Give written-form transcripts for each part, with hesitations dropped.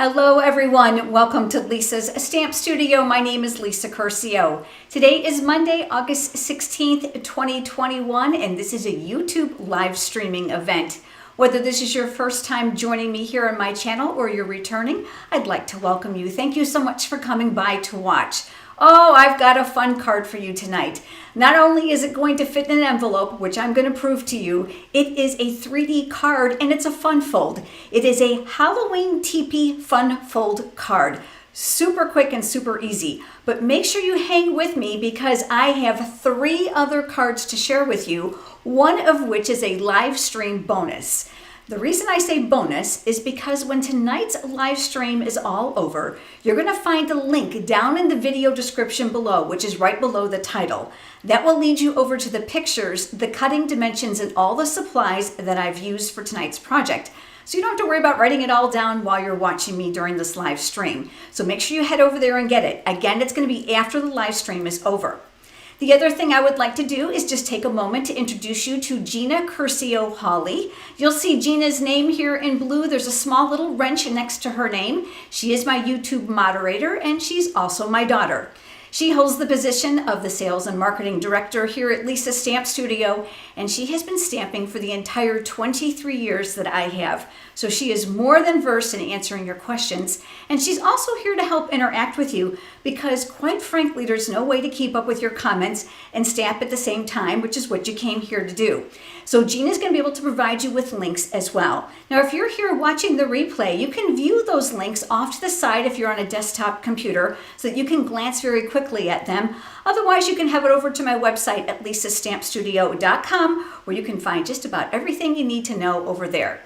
Hello everyone, welcome to Lisa's Stamp Studio. My name is Lisa Curcio. Today is Monday, August 16th, 2021, and this is a YouTube live streaming event. Whether this is your first time joining me here on my channel or you're returning, I'd like to welcome you. Thank you so much for coming by to watch. Oh, I've got a fun card for you tonight. Not only is it going to fit in an envelope, which I'm going to prove to you, it is a 3D card and it's a fun fold. It is a Halloween Teepee fun fold card. Super quick and super easy. But make sure you hang with me because I have 3 other cards to share with you, one of which is a live stream bonus. The reason I say bonus is because when tonight's live stream is all over, you're going to find a link down in the video description below, which is right below the title. That will lead you over to the pictures, the cutting dimensions, and all the supplies that I've used for tonight's project. So you don't have to worry about writing it all down while you're watching me during this live stream. So make sure you head over there and get it. Again, it's going to be after the live stream is over. The other thing I would like to do is just take a moment to introduce you to Gina Curcio Hawley. You'll see Gina's name here in blue. There's a small little wrench next to her name. She is my YouTube moderator and she's also my daughter. She holds the position of the Sales and Marketing Director here at Lisa Stamp Studio, and she has been stamping for the entire 23 years that I have. So she is more than versed in answering your questions, and she's also here to help interact with you because, quite frankly, there's no way to keep up with your comments and stamp at the same time, which is what you came here to do. So Gina's going to be able to provide you with links as well. Now, if you're here watching the replay, you can view those links off to the side if you're on a desktop computer so that you can glance very quickly at them. Otherwise, you can have it over to my website at lisastampstudio.com where you can find just about everything you need to know over there.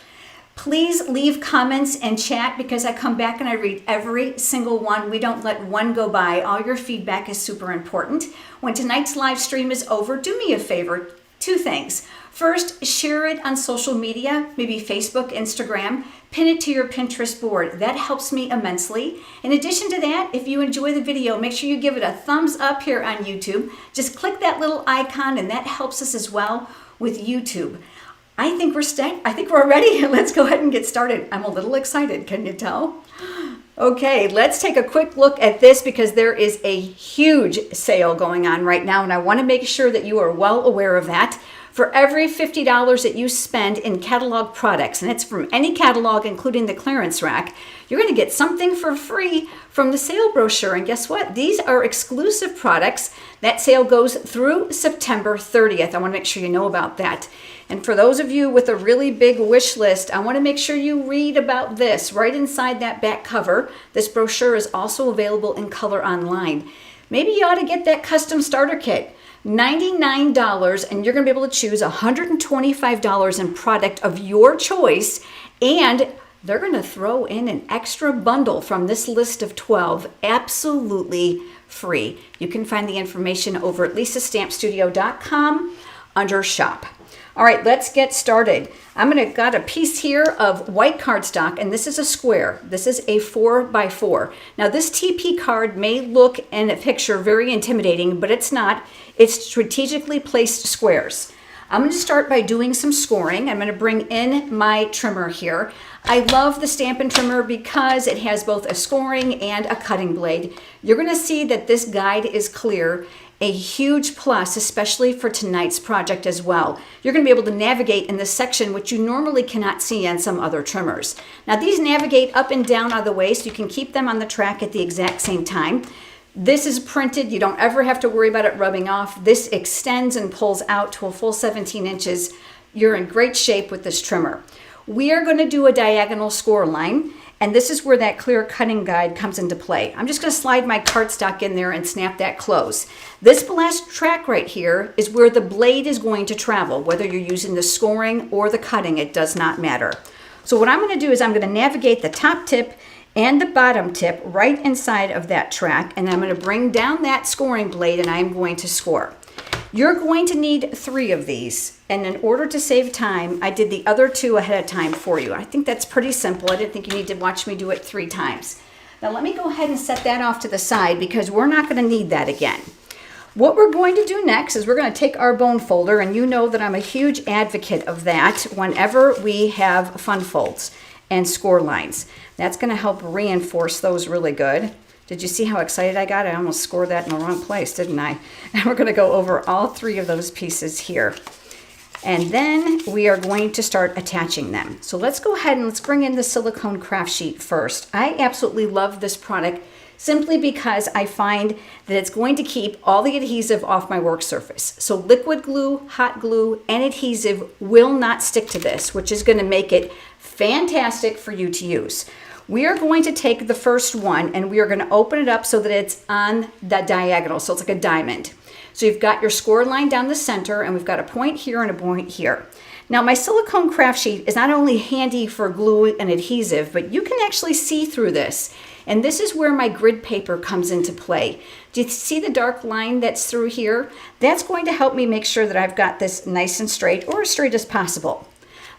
Please leave comments and chat because I come back and I read every single one. We don't let one go by. All your feedback is super important. When tonight's live stream is over, do me a favor. 2 things. First, share it on social media, maybe Facebook, Instagram. Pin it to your Pinterest board. That helps me immensely. In addition to that, if you enjoy the video, make sure you give it a thumbs up here on YouTube. Just click that little icon and that helps us as well with YouTube. I think we're ready. Let's go ahead and get started. I'm a little excited, can you tell? Okay, let's take a quick look at this because there is a huge sale going on right now and I want to make sure that you are well aware of that. For every $50 that you spend in catalog products, and it's from any catalog including the clearance rack, you're going to get something for free from the sale brochure. And guess what? These are exclusive products. That sale goes through September 30th. I want to make sure you know about that. And for those of you with a really big wish list, I want to make sure you read about this right inside that back cover. This brochure is also available in color online. Maybe you ought to get that custom starter kit. $99, and you're going to be able to choose $125 in product of your choice, and they're going to throw in an extra bundle from this list of 12 absolutely free. You can find the information over at lisastampstudio.com under shop. All right, let's get started. Got a piece here of white cardstock, and this is a square. This is a 4x4. Now, this TP card may look in a picture very intimidating, but it's not. It's strategically placed squares. I'm going to start by doing some scoring. I'm going to bring in my trimmer here. I love the Stampin' Trimmer because it has both a scoring and a cutting blade. You're going to see that this guide is clear. A huge plus, especially for tonight's project as well. You're going to be able to navigate in this section, which you normally cannot see on some other trimmers. Now, these navigate up and down out of the way, so you can keep them on the track at the exact same time. This is printed. You don't ever have to worry about it rubbing off. This extends and pulls out to a full 17 inches. You're in great shape with this trimmer. We are going to do a diagonal score line. And this is where that clear cutting guide comes into play. I'm just going to slide my cardstock in there and snap that close. This last track right here is where the blade is going to travel. Whether you're using the scoring or the cutting, it does not matter. So what I'm going to do is I'm going to navigate the top tip and the bottom tip right inside of that track. And I'm going to bring down that scoring blade and I'm going to score. You're going to need 3 of these, and in order to save time, I did the other 2 ahead of time for you. I think that's pretty simple. I didn't think you need to watch me do it 3 times. Now let me go ahead and set that off to the side because we're not going to need that again. What we're going to do next is we're going to take our bone folder, and you know that I'm a huge advocate of that whenever we have fun folds. and score lines. That's going to help reinforce those really good. Did you see how excited I got? I almost scored that in the wrong place, didn't I? And we're going to go over all 3 of those pieces here. And then we are going to start attaching them. So let's go ahead and let's bring in the silicone craft sheet first. I absolutely love this product simply because I find that it's going to keep all the adhesive off my work surface. So liquid glue, hot glue, and adhesive will not stick to this, which is going to make it fantastic for you to use. We are going to take the first one and we are going to open it up so that it's on the diagonal. So it's like a diamond. So you've got your score line down the center and we've got a point here and a point here. Now my silicone craft sheet is not only handy for glue and adhesive, but you can actually see through this. And this is where my grid paper comes into play. Do you see the dark line that's through here? That's going to help me make sure that I've got this nice and straight, or as straight as possible.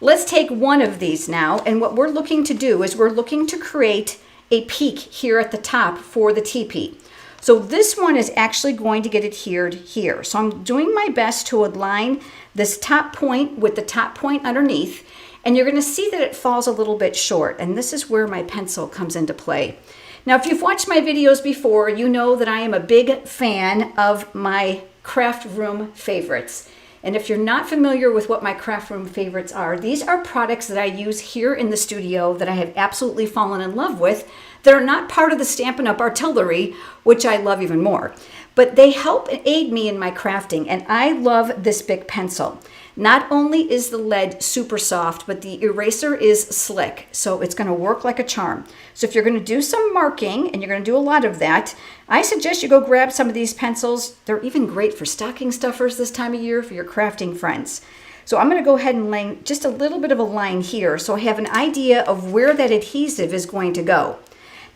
Let's take one of these now, and what we're looking to do is we're looking to create a peak here at the top for the teepee. So this one is actually going to get adhered here. So I'm doing my best to align this top point with the top point underneath, and you're going to see that it falls a little bit short, and this is where my pencil comes into play. Now, if you've watched my videos before, you know that I am a big fan of my craft room favorites. And if you're not familiar with what my craft room favorites are, these are products that I use here in the studio that I have absolutely fallen in love with that are not part of the Stampin' Up! Artillery, which I love even more. But they help aid me in my crafting, and I love this Bic pencil. Not only is the lead super soft, but the eraser is slick, so it's going to work like a charm. So if you're going to do some marking, and you're going to do a lot of that, I suggest you go grab some of these pencils. They're even great for stocking stuffers this time of year for your crafting friends. So I'm going to go ahead and lay just a little bit of a line here so I have an idea of where that adhesive is going to go.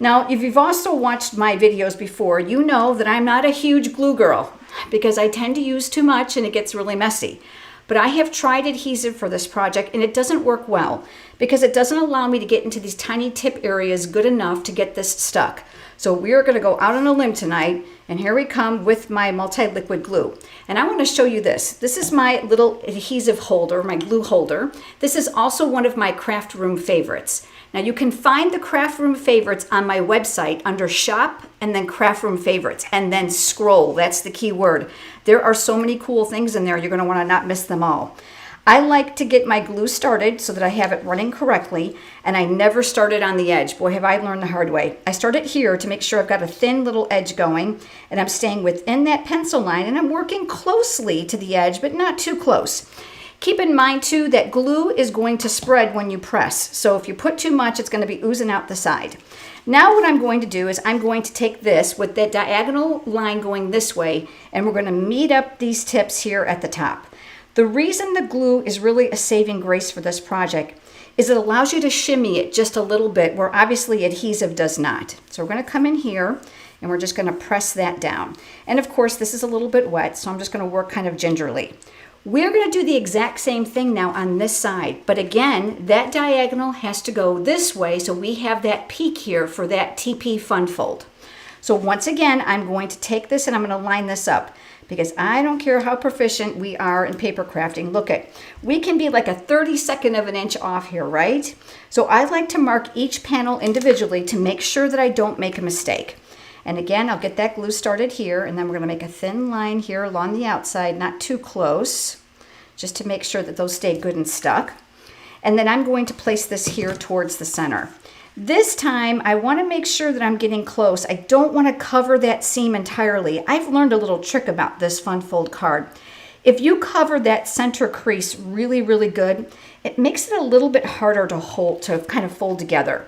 Now, if you've also watched my videos before, you know that I'm not a huge glue girl because I tend to use too much and it gets really messy. But I have tried adhesive for this project and it doesn't work well because it doesn't allow me to get into these tiny tip areas good enough to get this stuck. So we're going to go out on a limb tonight, and here we come with my multi-liquid glue. And I want to show you this. This is my little adhesive holder, my glue holder. This is also one of my craft room favorites. Now you can find the craft room favorites on my website under shop and then craft room favorites and then scroll. That's the key word. There are so many cool things in there. You're going to want to not miss them all. I like to get my glue started so that I have it running correctly, and I never start it on the edge. Boy, have I learned the hard way. I start it here to make sure I've got a thin little edge going, and I'm staying within that pencil line, and I'm working closely to the edge, but not too close. Keep in mind too that glue is going to spread when you press. So if you put too much, it's going to be oozing out the side. Now what I'm going to do is I'm going to take this with that diagonal line going this way, and we're going to meet up these tips here at the top. The reason the glue is really a saving grace for this project is it allows you to shimmy it just a little bit where obviously adhesive does not. So we're going to come in here and we're just going to press that down. And of course this is a little bit wet, so I'm just going to work kind of gingerly. We're going to do the exact same thing now on this side, but again, that diagonal has to go this way so we have that peak here for that TP fun fold. So once again, I'm going to take this and I'm going to line this up because I don't care how proficient we are in paper crafting. Look at, we can be like a 32nd of an inch off here, right? So I like to mark each panel individually to make sure that I don't make a mistake. And again, I'll get that glue started here, and then we're going to make a thin line here along the outside, not too close, just to make sure that those stay good and stuck. And then I'm going to place this here towards the center. This time, I want to make sure that I'm getting close. I don't want to cover that seam entirely. I've learned a little trick about this fun fold card. If you cover that center crease really, really good, it makes it a little bit harder to hold, to kind of fold together.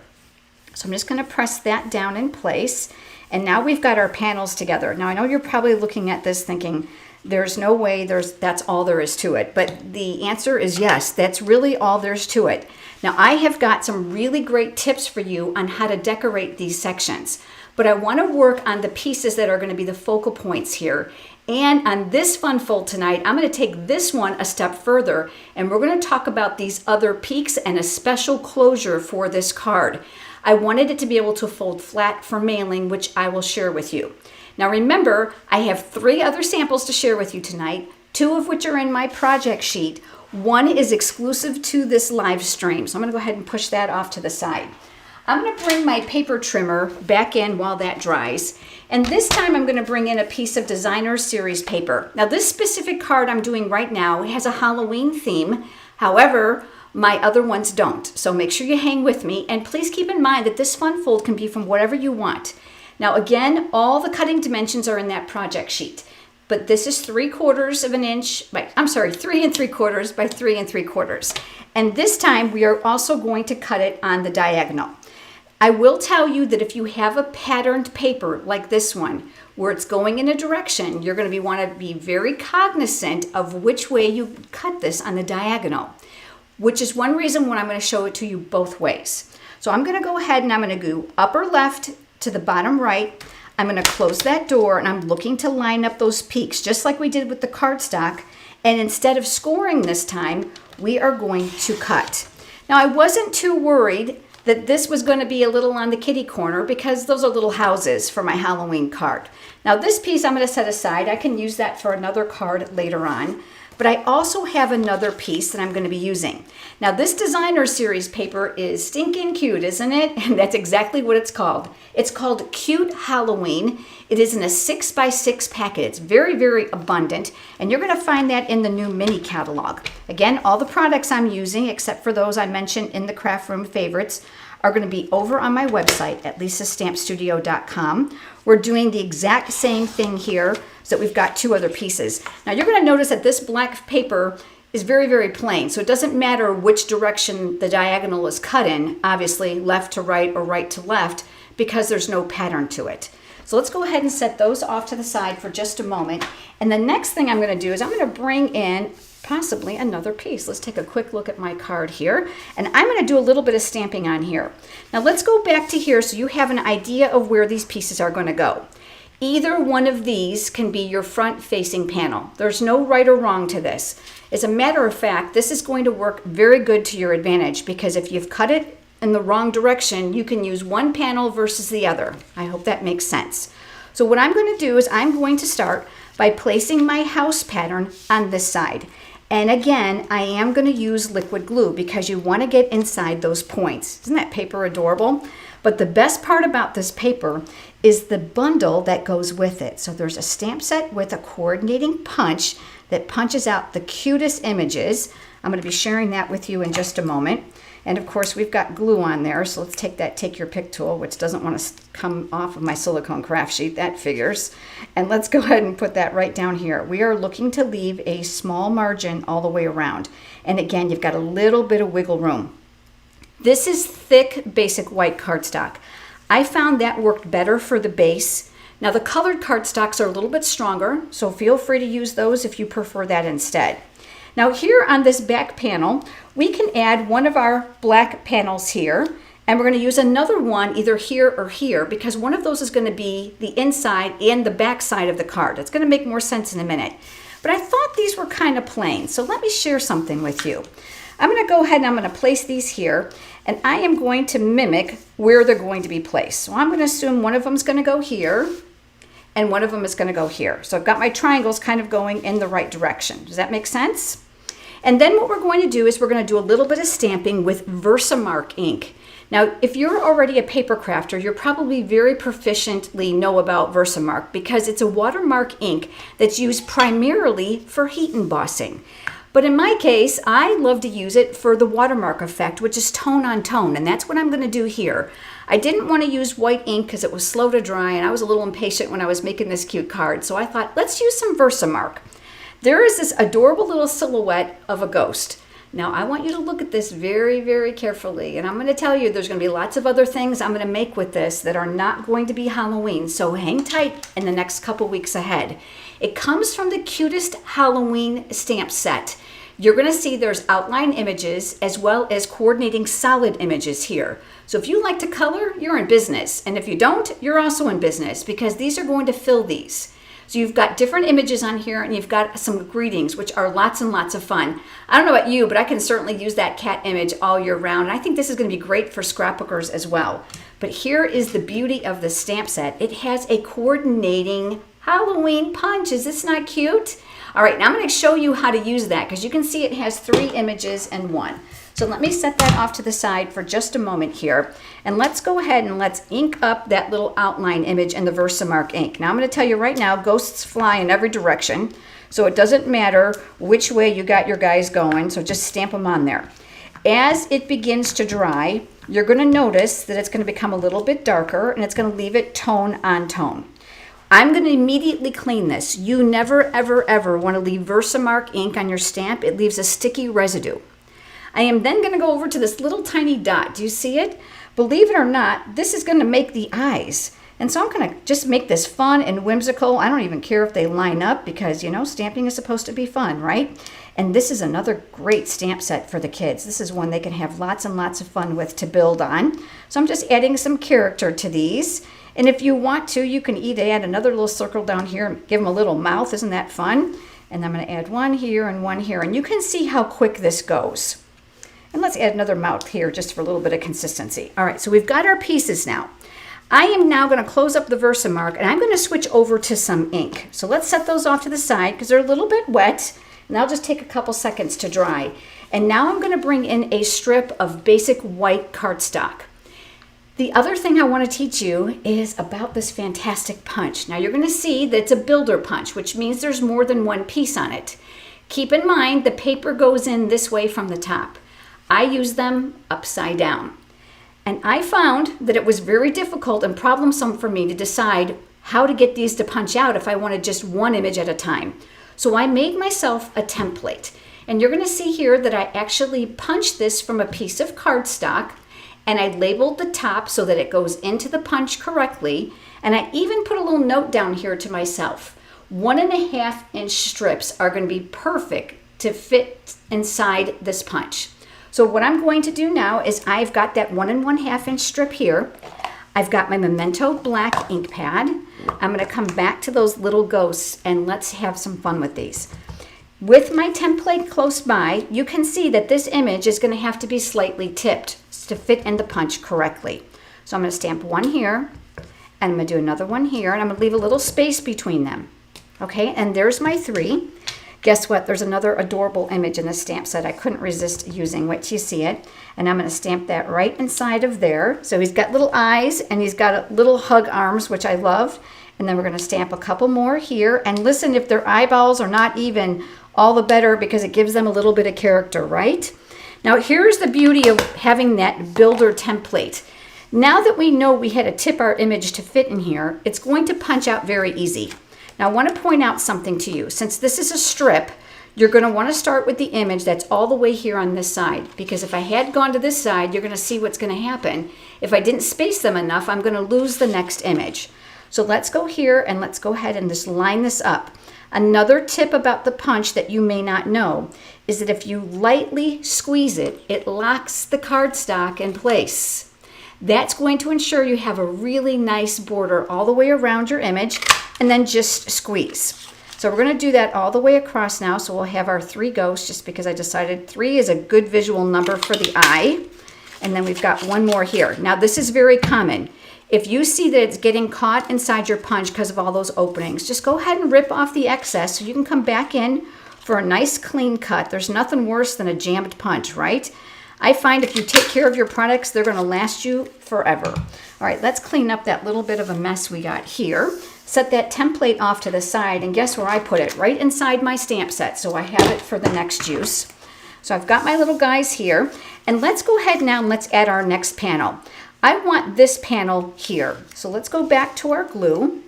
So I'm just going to press that down in place. And now we've got our panels together. Now I know you're probably looking at this thinking, there's no way that's all there is to it. But the answer is yes, that's really all there's to it. Now I have got some really great tips for you on how to decorate these sections. But I want to work on the pieces that are going to be the focal points here. And on this fun fold tonight, I'm going to take this one a step further, and we're going to talk about these other peaks and a special closure for this card. I wanted it to be able to fold flat for mailing, which I will share with you. Now remember, I have 3 other samples to share with you tonight, 2 of which are in my project sheet. One is exclusive to this live stream. So I'm gonna go ahead and push that off to the side. I'm gonna bring my paper trimmer back in while that dries. And this time I'm gonna bring in a piece of Designer Series paper. Now this specific card I'm doing right now has a Halloween theme. However, my other ones don't. So make sure you hang with me. And please keep in mind that this fun fold can be from whatever you want. Now again, all the cutting dimensions are in that project sheet. But this is 3/4 of an inch, 3 3/4 by 3 3/4. And this time we are also going to cut it on the diagonal. I will tell you that if you have a patterned paper like this one, where it's going in a direction, you're going to want to be very cognizant of which way you cut this on the diagonal, which is one reason why I'm going to show it to you both ways. So I'm going to go ahead and I'm going to go upper left to the bottom right. I'm going to close that door and I'm looking to line up those peaks just like we did with the cardstock. And instead of scoring this time, we are going to cut. Now I wasn't too worried that this was going to be a little on the kitty corner because those are little houses for my Halloween card. Now this piece I'm going to set aside. I can use that for another card later on. But I also have another piece that I'm going to be using. Now this Designer Series paper is stinking cute, isn't it? And that's exactly what it's called. It's called Cute Halloween. It is in a 6x6 packet. It's very, very abundant. And you're going to find that in the new mini catalog. Again, all the products I'm using, except for those I mentioned in the craft room favorites, are going to be over on my website at lisastampstudio.com. We're doing the exact same thing here, so that we've got 2 other pieces. Now you're going to notice that this black paper is very, very plain, so it doesn't matter which direction the diagonal is cut in, obviously left to right or right to left, because there's no pattern to it. So let's go ahead and set those off to the side for just a moment. And the next thing I'm going to do is I'm going to bring in possibly another piece. Let's take a quick look at my card here. And I'm going to do a little bit of stamping on here. Now let's go back to here so you have an idea of where these pieces are going to go. Either one of these can be your front facing panel. There's no right or wrong to this. As a matter of fact, this is going to work very good to your advantage because if you've cut it in the wrong direction, you can use one panel versus the other. I hope that makes sense. So what I'm going to do is I'm going to start by placing my house pattern on this side. And again, I am going to use liquid glue because you want to get inside those points. Isn't that paper adorable? But the best part about this paper is the bundle that goes with it. So there's a stamp set with a coordinating punch that punches out the cutest images. I'm going to be sharing that with you in just a moment. And of course, we've got glue on there. So let's take that Take Your Pick tool, which doesn't want to come off of my silicone craft sheet. That figures. And let's go ahead and put that right down here. We are looking to leave a small margin all the way around. And again, you've got a little bit of wiggle room. This is thick, basic white cardstock. I found that worked better for the base. Now the colored cardstocks are a little bit stronger, so feel free to use those if you prefer that instead. Now here on this back panel, we can add one of our black panels here, and we're going to use another one either here or here because one of those is going to be the inside and the back side of the card. It's going to make more sense in a minute. But I thought these were kind of plain, so let me share something with you. I'm going to go ahead and I'm going to place these here, and I am going to mimic where they're going to be placed. So I'm going to assume one of them is going to go here, and one of them is going to go here. So I've got my triangles kind of going in the right direction. Does that make sense? And then what we're going to do is we're going to do a little bit of stamping with Versamark ink. Now, if you're already a paper crafter, you're probably very proficiently know about Versamark because it's a watermark ink that's used primarily for heat embossing. But in my case, I love to use it for the watermark effect, which is tone on tone, and that's what I'm going to do here. I didn't want to use white ink because it was slow to dry, and I was a little impatient when I was making this cute card, so I thought, let's use some Versamark. There is this adorable little silhouette of a ghost. Now, I want you to look at this very, very carefully, and I'm going to tell you there's going to be lots of other things I'm going to make with this that are not going to be Halloween, so hang tight in the next couple weeks ahead. It comes from the cutest Halloween stamp set. You're going to see there's outline images as well as coordinating solid images here. So if you like to color, you're in business. And if you don't, you're also in business because these are going to fill these. So you've got different images on here and you've got some greetings, which are lots and lots of fun. I don't know about you, but I can certainly use that cat image all year round. And I think this is going to be great for scrapbookers as well. But here is the beauty of the stamp set. It has a coordinating Halloween punch. Is this not cute? All right, now I'm going to show you how to use that because you can see it has 3 images in one. So let me set that off to the side for just a moment here. And let's go ahead and let's ink up that little outline image in the Versamark ink. Now I'm going to tell you right now, ghosts fly in every direction. So it doesn't matter which way you got your guys going. So just stamp them on there. As it begins to dry, you're going to notice that it's going to become a little bit darker and it's going to leave it tone on tone. I'm going to immediately clean this. You never, ever, ever want to leave Versamark ink on your stamp. It leaves a sticky residue. I am then going to go over to this little tiny dot. Do you see it? Believe it or not, this is going to make the eyes. And so I'm going to just make this fun and whimsical. I don't even care if they line up because, you know, stamping is supposed to be fun, right? And this is another great stamp set for the kids. This is one they can have lots and lots of fun with to build on. So I'm just adding some character to these. And if you want to, you can either add another little circle down here and give them a little mouth. Isn't that fun? And I'm going to add one here and one here. And you can see how quick this goes. And let's add another mouth here just for a little bit of consistency. All right, so we've got our pieces now. I am now going to close up the Versamark and I'm going to switch over to some ink. So let's set those off to the side because they're a little bit wet. And they'll just take a couple seconds to dry. And now I'm going to bring in a strip of basic white cardstock. The other thing I want to teach you is about this fantastic punch. Now you're going to see that it's a builder punch, which means there's more than one piece on it. Keep in mind the paper goes in this way from the top. I use them upside down. And I found that it was very difficult and problemsome for me to decide how to get these to punch out if I wanted just one image at a time. So I made myself a template. And you're going to see here that I actually punched this from a piece of cardstock and I labeled the top so that it goes into the punch correctly. And I even put a little note down here to myself. 1.5 inch strips are going to be perfect to fit inside this punch. So what I'm going to do now is I've got that 1 1/2 inch strip here. I've got my Memento black ink pad. I'm going to come back to those little ghosts and let's have some fun with these. With my template close by, you can see that this image is going to have to be slightly tipped to fit in the punch correctly. So I'm going to stamp one here and I'm going to do another one here and I'm going to leave a little space between them. Okay, and there's my 3. Guess what? There's another adorable image in the stamp set I couldn't resist using. Wait till you see it. And I'm going to stamp that right inside of there. So he's got little eyes and he's got little hug arms, which I love. And then we're going to stamp a couple more here. And listen, if their eyeballs are not even, all the better because it gives them a little bit of character, right? Now here's the beauty of having that builder template. Now that we know we had to tip our image to fit in here, it's going to punch out very easy. Now I want to point out something to you. Since this is a strip, you're going to want to start with the image that's all the way here on this side. Because if I had gone to this side, you're going to see what's going to happen. If I didn't space them enough, I'm going to lose the next image. So let's go here and let's go ahead and just line this up. Another tip about the punch that you may not know is that if you lightly squeeze it, it locks the cardstock in place. That's going to ensure you have a really nice border all the way around your image and then just squeeze. So we're going to do that all the way across now. So we'll have our 3 ghosts just because I decided 3 is a good visual number for the eye. And then we've got one more here. Now this is very common. If you see that it's getting caught inside your punch because of all those openings, just go ahead and rip off the excess so you can come back in for a nice clean cut. There's nothing worse than a jammed punch, right? I find if you take care of your products, they're going to last you forever. All right, let's clean up that little bit of a mess we got here. Set that template off to the side, and guess where I put it? Right inside my stamp set, so I have it for the next use. So I've got my little guys here, and let's go ahead now and let's add our next panel. I want this panel here. So let's go back to our glue.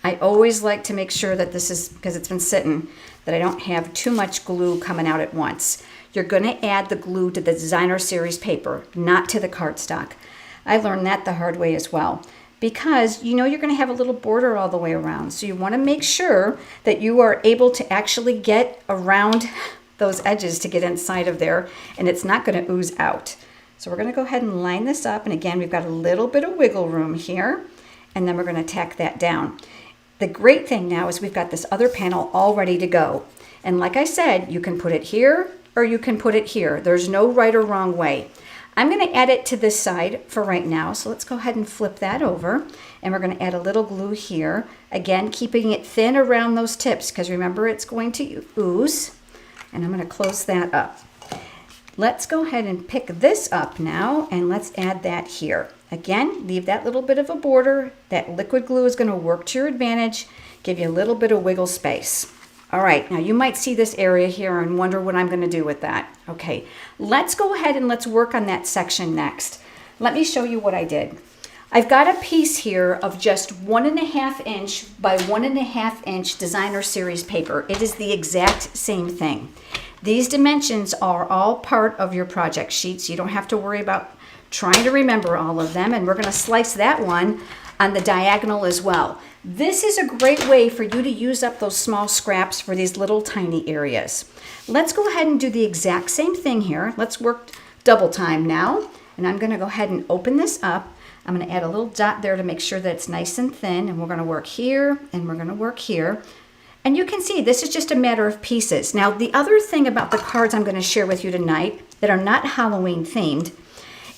I always like to make sure that this is, because it's been sitting, that I don't have too much glue coming out at once. You're going to add the glue to the designer series paper, not to the cardstock. I learned that the hard way as well, because you know you're going to have a little border all the way around. So you want to make sure that you are able to actually get around those edges to get inside of there, and it's not going to ooze out. So we're going to go ahead and line this up, and again we've got a little bit of wiggle room here, and then we're going to tack that down. The great thing now is we've got this other panel all ready to go, and like I said, you can put it here or you can put it here. There's no right or wrong way. I'm going to add it to this side for right now. So let's go ahead and flip that over. And we're going to add a little glue here. Again, keeping it thin around those tips because remember it's going to ooze. And I'm going to close that up. Let's go ahead and pick this up now and let's add that here. Again, leave that little bit of a border. That liquid glue is going to work to your advantage, give you a little bit of wiggle space. All right, now you might see this area here and wonder what I'm going to do with that. Okay, let's go ahead and let's work on that section next. Let me show you what I did. I've got a piece here of just 1.5 inch by 1.5 inch designer series paper. It is the exact same thing. These dimensions are all part of your project sheet, so you don't have to worry about trying to remember all of them. And we're going to slice that one on the diagonal as well. This is a great way for you to use up those small scraps for these little tiny areas. Let's go ahead and do the exact same thing here. Let's work double time now. And I'm going to go ahead and open this up. I'm going to add a little dot there to make sure that it's nice and thin. And we're going to work here and we're going to work here. And you can see this is just a matter of pieces. Now, the other thing about the cards I'm going to share with you tonight that are not Halloween themed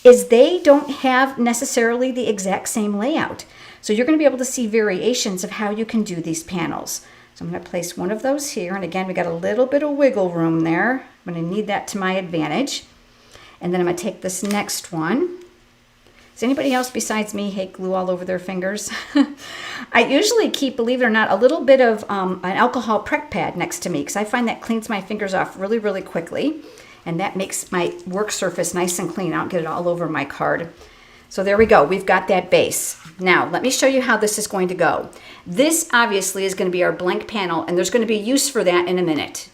is they don't have necessarily the exact same layout. So you're going to be able to see variations of how you can do these panels. So I'm going to place one of those here. And again, we got a little bit of wiggle room there. I'm going to need that to my advantage. And then I'm going to take this next one. Does anybody else besides me hate glue all over their fingers? I usually keep, believe it or not, a little bit of an alcohol prep pad next to me because I find that cleans my fingers off really, really quickly. And that makes my work surface nice and clean. I don't get it all over my card. So there we go. We've got that base. Now, let me show you how this is going to go. This obviously is going to be our blank panel, and there's going to be use for that in a minute.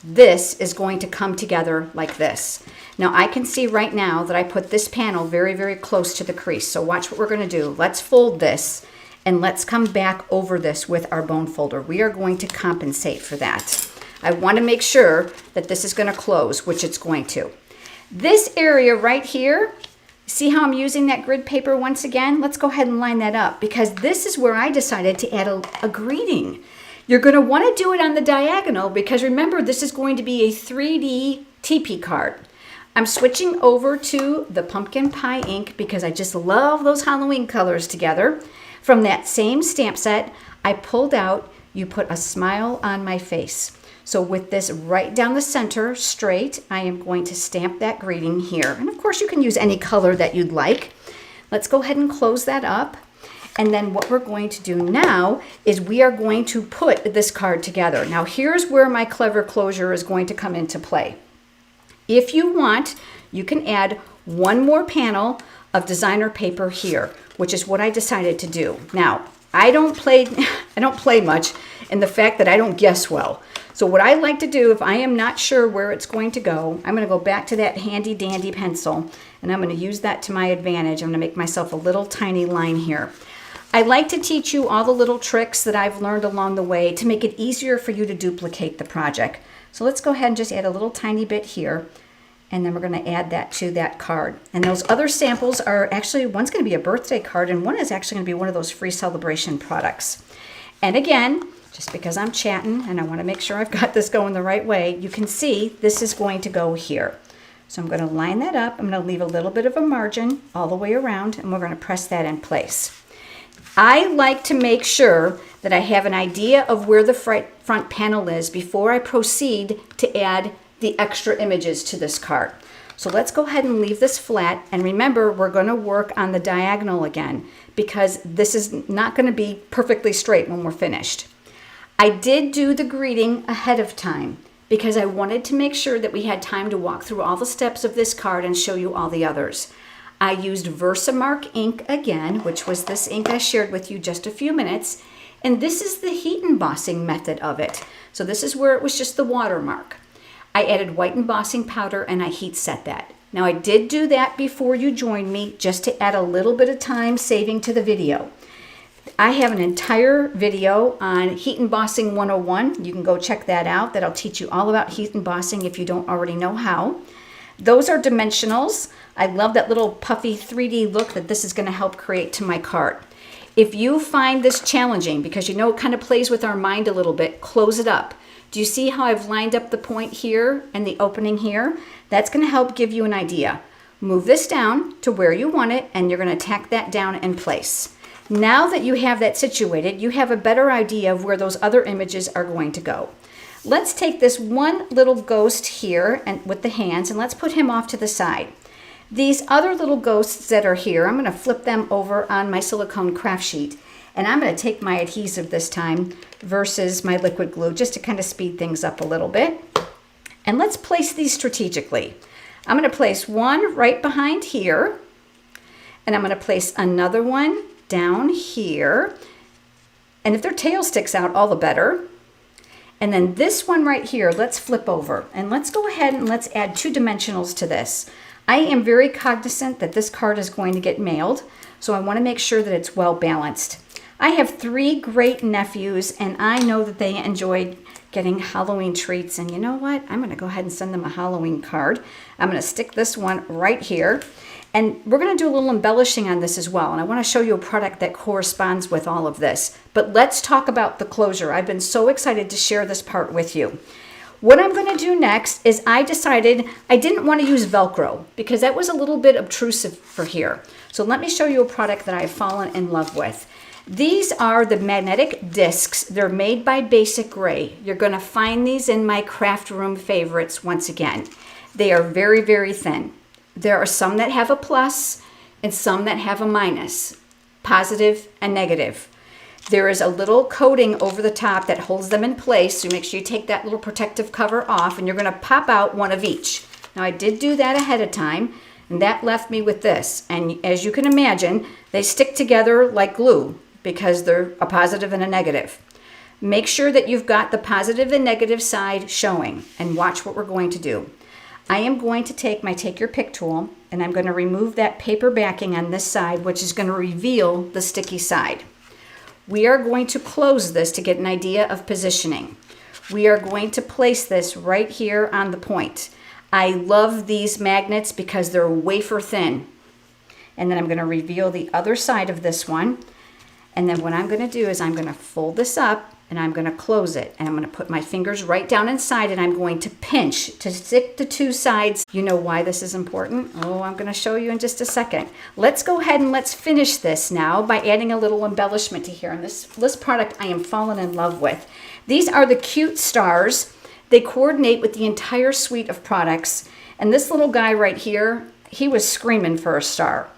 This is going to come together like this. Now I can see right now that I put this panel very, very close to the crease. So watch what we're going to do. Let's fold this and let's come back over this with our bone folder. We are going to compensate for that. I want to make sure that this is going to close, which it's going to. This area right here, see how I'm using that grid paper once again? Let's go ahead and line that up because this is where I decided to add a greeting. You're going to want to do it on the diagonal because remember, this is going to be a 3D Teepee card. I'm switching over to the pumpkin pie ink because I just love those Halloween colors together. From that same stamp set, I pulled out, you put a smile on my face. So with this right down the center, straight, I am going to stamp that greeting here. And of course, you can use any color that you'd like. Let's go ahead and close that up. And then what we're going to do now is we are going to put this card together. Now here's where my clever closure is going to come into play. If you want, you can add one more panel of designer paper here, which is what I decided to do. Now, I don't play much in the fact that I don't guess well. So what I like to do, if I am not sure where it's going to go, I'm going to go back to that handy dandy pencil and I'm going to use that to my advantage. I'm going to make myself a little tiny line here. I like to teach you all the little tricks that I've learned along the way to make it easier for you to duplicate the project. So let's go ahead and just add a little tiny bit here. And then we're going to add that to that card. And those other samples are actually, one's going to be a birthday card and one is actually going to be one of those free celebration products. And again, just because I'm chatting and I want to make sure I've got this going the right way, you can see this is going to go here. So I'm going to line that up. I'm going to leave a little bit of a margin all the way around and we're going to press that in place. I like to make sure that I have an idea of where the front panel is before I proceed to add the extra images to this card. So let's go ahead and leave this flat. And remember, we're going to work on the diagonal again because this is not going to be perfectly straight when we're finished. I did do the greeting ahead of time because I wanted to make sure that we had time to walk through all the steps of this card and show you all the others. I used Versamark ink again, which was this ink I shared with you just a few minutes. And this is the heat embossing method of it. So this is where it was just the watermark. I added white embossing powder and I heat set that. Now I did do that before you joined me just to add a little bit of time saving to the video. I have an entire video on Heat Embossing 101. You can go check that out. That'll teach you all about heat embossing if you don't already know how. Those are dimensionals. I love that little puffy 3D look that this is going to help create to my card. If you find this challenging, because you know it kind of plays with our mind a little bit, close it up. Do you see how I've lined up the point here and the opening here? That's going to help give you an idea. Move this down to where you want it, and you're going to tack that down in place. Now that you have that situated, you have a better idea of where those other images are going to go. Let's take this one little ghost here and with the hands, and let's put him off to the side. These other little ghosts that are here, I'm going to flip them over on my silicone craft sheet, and I'm going to take my adhesive this time versus my liquid glue just to kind of speed things up a little bit. And let's place these strategically. I'm going to place one right behind here, and I'm going to place another one down here. And if their tail sticks out, all the better. And then this one right here, let's flip over. And let's go ahead and let's add 2 dimensionals to this. I am very cognizant that this card is going to get mailed, so I want to make sure that it's well balanced. I have 3 great nephews, and I know that they enjoyed getting Halloween treats. And you know what? I'm going to go ahead and send them a Halloween card. I'm going to stick this one right here. And we're going to do a little embellishing on this as well. And I want to show you a product that corresponds with all of this. But let's talk about the closure. I've been so excited to share this part with you. What I'm going to do next is I decided I didn't want to use Velcro because that was a little bit obtrusive for here. So let me show you a product that I've fallen in love with. These are the magnetic discs. They're made by Basic Gray. You're going to find these in my craft room favorites once again. They are very, very thin. There are some that have a plus and some that have a minus, positive and negative. There is a little coating over the top that holds them in place, so make sure you take that little protective cover off, and you're going to pop out one of each. Now I did do that ahead of time, and that left me with this. And as you can imagine, they stick together like glue because they're a positive and a negative. Make sure that you've got the positive and negative side showing, and watch what we're going to do. I am going to take my Take Your Pick tool, and I'm going to remove that paper backing on this side, which is going to reveal the sticky side. We are going to close this to get an idea of positioning. We are going to place this right here on the point. I love these magnets because they're wafer thin. And then I'm going to reveal the other side of this one. And then what I'm going to do is I'm going to fold this up, and I'm going to close it, and I'm going to put my fingers right down inside, and I'm going to pinch to stick the 2 sides. You know why this is important? Oh, I'm going to show you in just a second. Let's go ahead and let's finish this now by adding a little embellishment to here. And this product I am falling in love with. These are the cute stars. They coordinate with the entire suite of products. And this little guy right here, he was screaming for a star.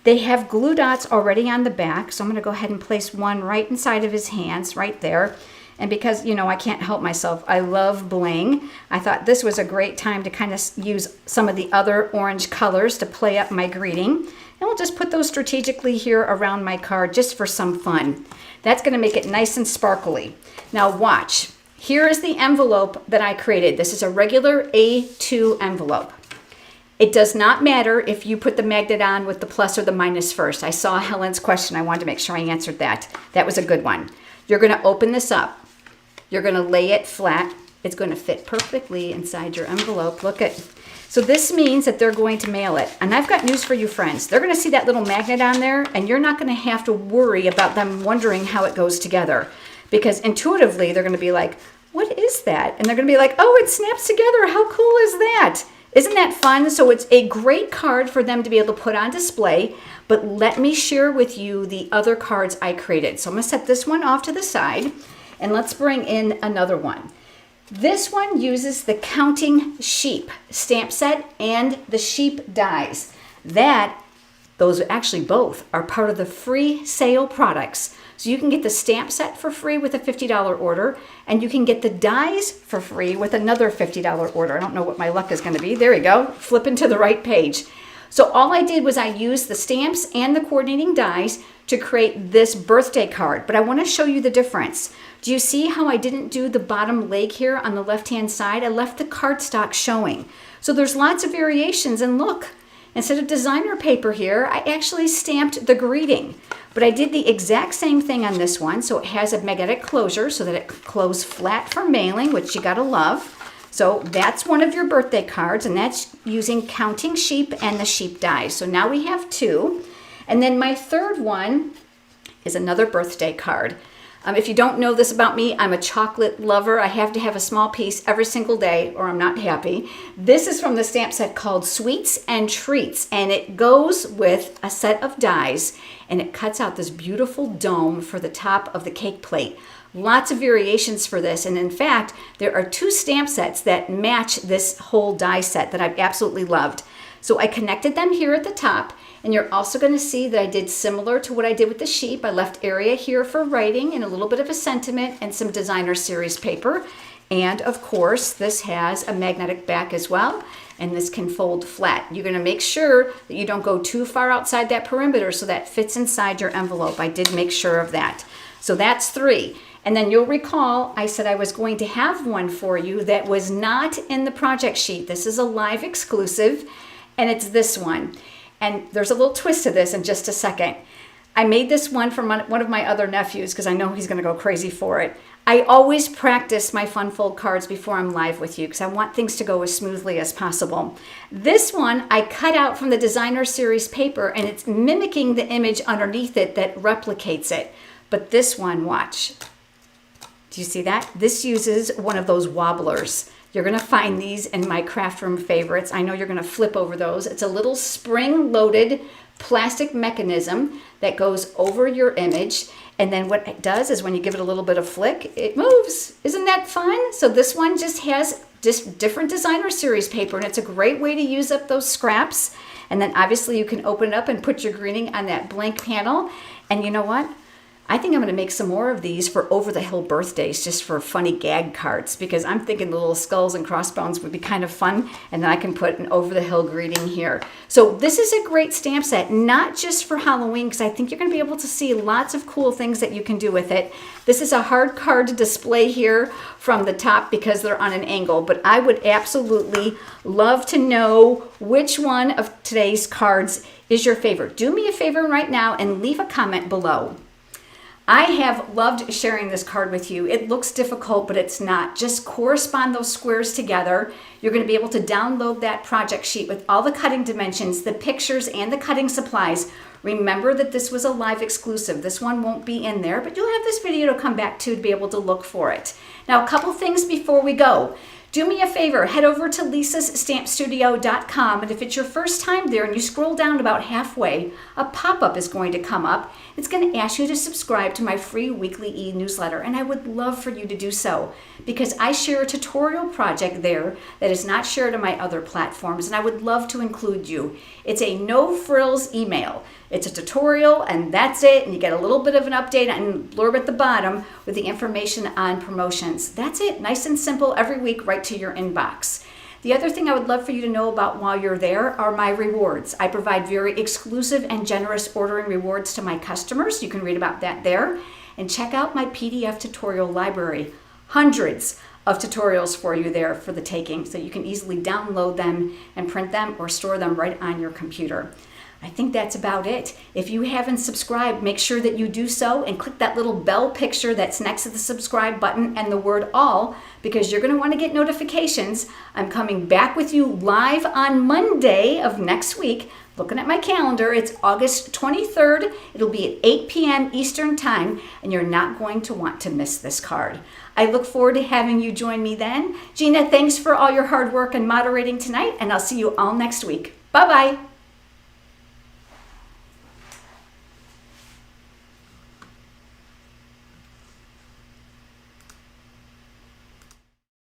They have glue dots already on the back, so I'm going to go ahead and place one right inside of his hands, right there. And because, you know, I can't help myself, I love bling, I thought this was a great time to kind of use some of the other orange colors to play up my greeting. And we'll just put those strategically here around my card just for some fun. That's going to make it nice and sparkly. Now watch. Here is the envelope that I created. This is a regular A2 envelope. It does not matter if you put the magnet on with the plus or the minus first. I saw Helen's question. I wanted to make sure I answered that. That was a good one. You're going to open this up. You're going to lay it flat. It's going to fit perfectly inside your envelope. Look at. So this means that they're going to mail it. And I've got news for you, friends. They're going to see that little magnet on there, and you're not going to have to worry about them wondering how it goes together. Because intuitively, they're going to be like, what is that? And they're going to be like, oh, it snaps together. How cool is that? Isn't that fun? So it's a great card for them to be able to put on display, but let me share with you the other cards I created. So I'm going to set this one off to the side, and let's bring in another one. This one uses the Counting Sheep stamp set and the sheep dies. Those actually both are part of the free sale products. So you can get the stamp set for free with a $50 order, and you can get the dies for free with another $50 order. I don't know what my luck is going to be. There we go. Flipping to the right page. So all I did was I used the stamps and the coordinating dies to create this birthday card, but I want to show you the difference. Do you see how I didn't do the bottom leg here on the left-hand side? I left the cardstock showing. So there's lots of variations, and look, instead of designer paper here, I actually stamped the greeting. But I did the exact same thing on this one, so it has a magnetic closure so that it closes flat for mailing, which you gotta love. So that's one of your birthday cards, and that's using Counting Sheep and the sheep dies. So now we have 2. And then my third one is another birthday card. If you don't know this about me, I'm a chocolate lover. I have to have a small piece every single day or I'm not happy. This is from the stamp set called Sweets and Treats, and it goes with a set of dies, and it cuts out this beautiful dome for the top of the cake plate. Lots of variations for this, and in fact, there are 2 stamp sets that match this whole die set that I've absolutely loved. So I connected them here at the top, and you're also going to see that I did similar to what I did with the sheep. I left area here for writing and a little bit of a sentiment and some designer series paper. And of course, this has a magnetic back as well, and this can fold flat. You're going to make sure that you don't go too far outside that perimeter so that fits inside your envelope. I did make sure of that. So that's 3. And then you'll recall I said I was going to have one for you that was not in the project sheet. This is a live exclusive, and it's this one. And there's a little twist to this in just a second. I made this one for one of my other nephews because I know he's going to go crazy for it. I always practice my fun fold cards before I'm live with you because I want things to go as smoothly as possible. This one I cut out from the designer series paper, and it's mimicking the image underneath it that replicates it. But this one, watch. Do you see that? This uses one of those wobblers. You're going to find these in my craft room favorites. I know you're going to flip over those. It's a little spring-loaded plastic mechanism that goes over your image. And then what it does is when you give it a little bit of flick, it moves. Isn't that fun? So this one just has different designer series paper, and it's a great way to use up those scraps. And then obviously you can open it up and put your greeting on that blank panel. And you know what? I think I'm going to make some more of these for over-the-hill birthdays, just for funny gag cards, because I'm thinking the little skulls and crossbones would be kind of fun, and then I can put an over-the-hill greeting here. So this is a great stamp set, not just for Halloween, because I think you're going to be able to see lots of cool things that you can do with it. This is a hard card to display here from the top because they're on an angle, but I would absolutely love to know which one of today's cards is your favorite. Do me a favor right now and leave a comment below. I have loved sharing this card with you. It looks difficult, but it's not. Just correspond those squares together. You're going to be able to download that project sheet with all the cutting dimensions, the pictures, and the cutting supplies. Remember that this was a live exclusive. This one won't be in there, but you'll have this video to come back to be able to look for it. Now, a couple things before we go. Do me a favor, head over to lisasstampstudio.com, and if it's your first time there and you scroll down about halfway, a pop-up is going to come up. It's going to ask you to subscribe to my free weekly e-newsletter, and I would love for you to do so because I share a tutorial project there that is not shared on my other platforms, and I would love to include you. It's a no-frills email. It's a tutorial, and that's it, and you get a little bit of an update and blurb at the bottom with the information on promotions. That's it, nice and simple, every week right to your inbox. The other thing I would love for you to know about while you're there are my rewards. I provide very exclusive and generous ordering rewards to my customers. You can read about that there. And check out my PDF tutorial library. Hundreds of tutorials for you there for the taking, so you can easily download them and print them or store them right on your computer. I think that's about it. If you haven't subscribed, make sure that you do so and click that little bell picture that's next to the subscribe button and the word all, because you're going to want to get notifications. I'm coming back with you live on Monday of next week. Looking at my calendar, it's August 23rd. It'll be at 8 p.m. Eastern Time, and you're not going to want to miss this card. I look forward to having you join me then. Gina, thanks for all your hard work and moderating tonight, and I'll see you all next week. Bye-bye.